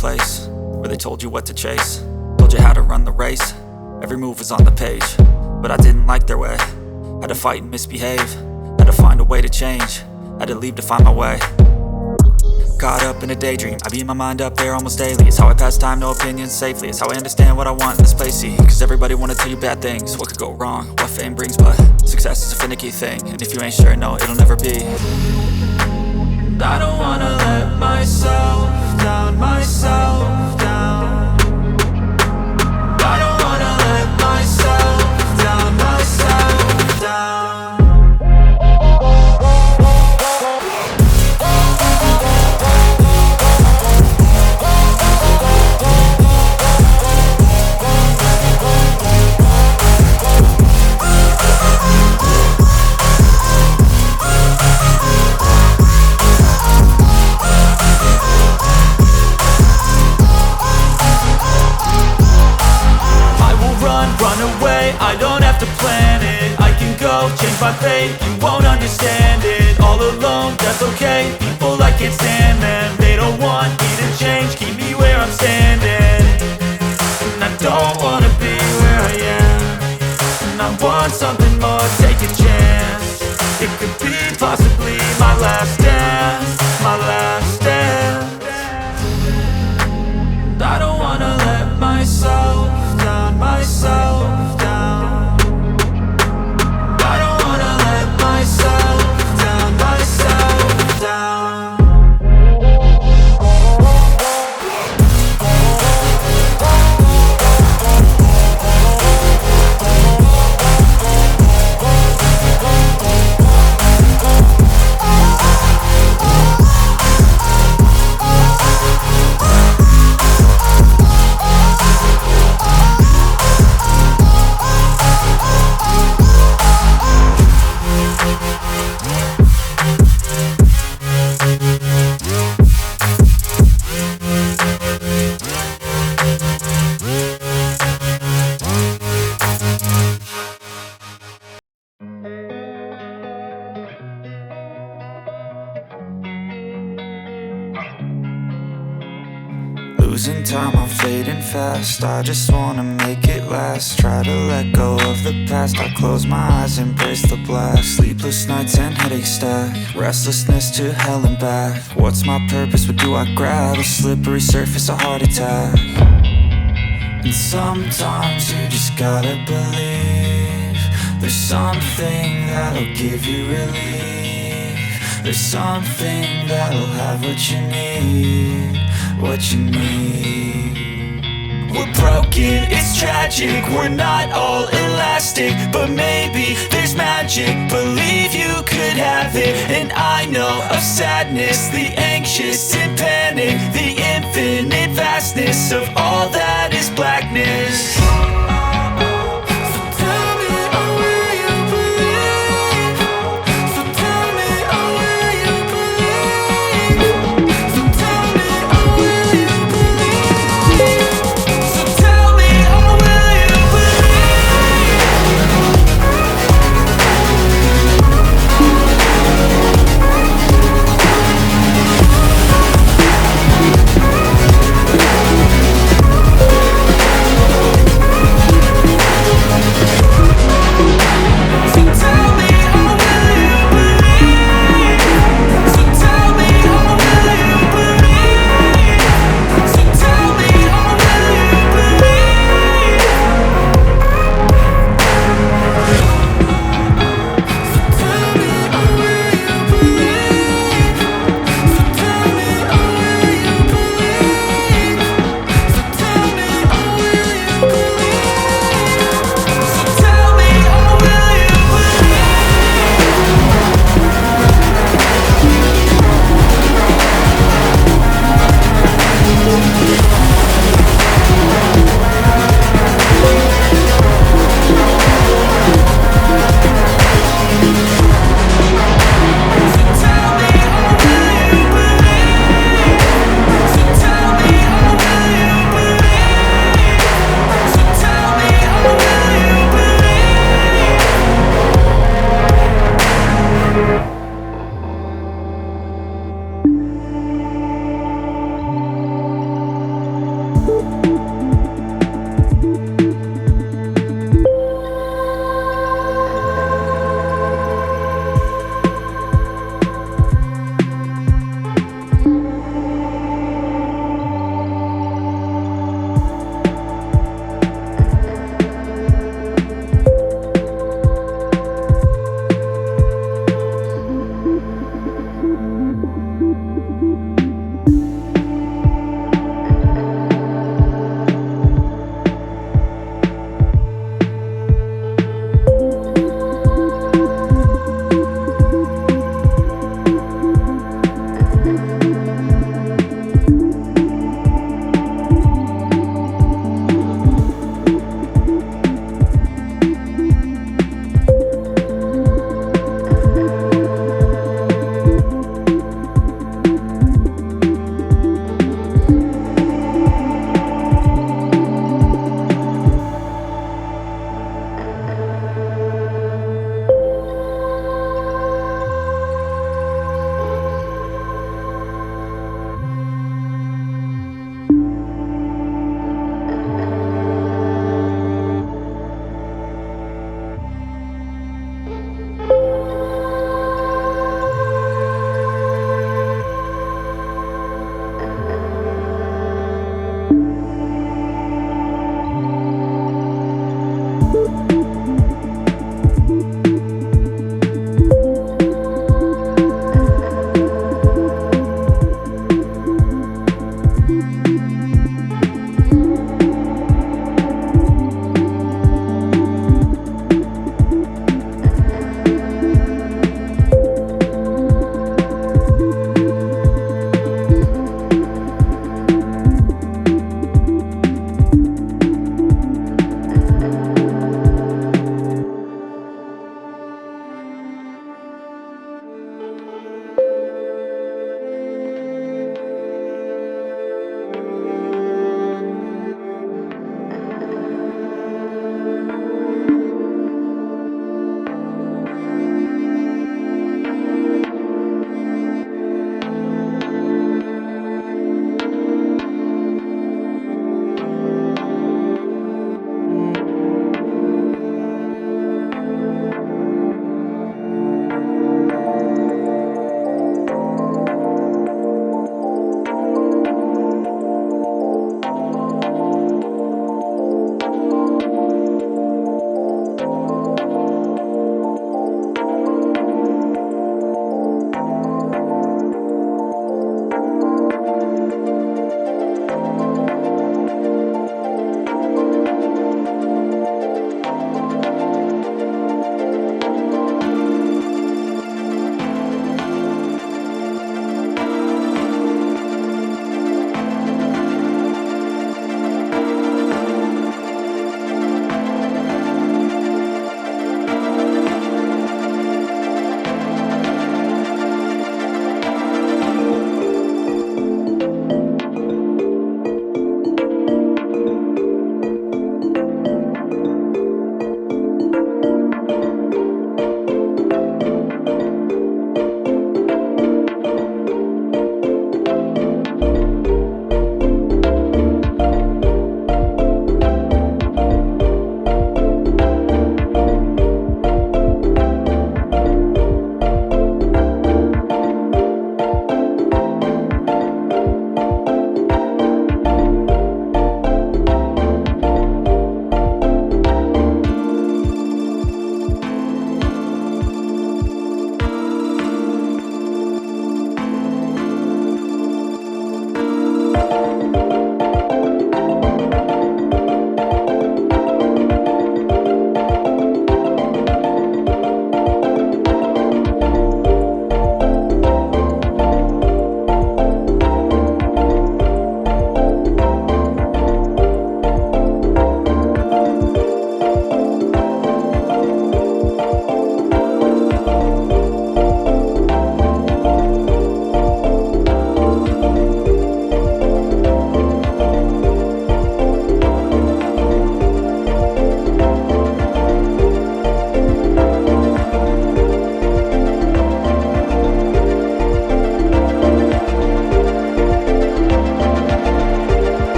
place where they told you what to chase, told you how to run the race. Every move was on the page, but I didn't like their way. Had to fight and misbehave, had to find a way to change, had to leave to find my way. Caught up in a daydream, I beat my mind up there almost daily. It's how I pass time, no opinions safely. It's how I understand what I want in this place, see. Cause everybody wanna tell you bad things, what could go wrong, what fame brings. But success is a finicky thing, and if you ain't sure, no, it'll never be. I don't wanna let myself down, myself down. I don't wanna let myself down, myself down. Run away, I don't have to plan it. I can go, change my fate, you won't understand it. All alone, that's okay, people I can't stand them. They don't want me to change, keep me where I'm standing. And I don't wanna be where I am, and I want something more, take a chance. It could be possibly my last dance, my last dance. I don't wanna let myself down, myself down. I don't wanna let myself down, myself down. Losing time, I'm fading fast. I just wanna make it last. Try to let go of the past. I close my eyes, embrace the blast. Sleepless nights and headaches stack. Restlessness to hell and back. What's my purpose? What do I grab? A slippery surface, a heart attack. And sometimes you just gotta believe there's something that'll give you relief. There's something that'll have what you need, what you need. We're broken, it's tragic, we're not all elastic, but maybe there's magic, believe you could have it. And I know of sadness, the anxious and panic, the infinite vastness of all that is blackness.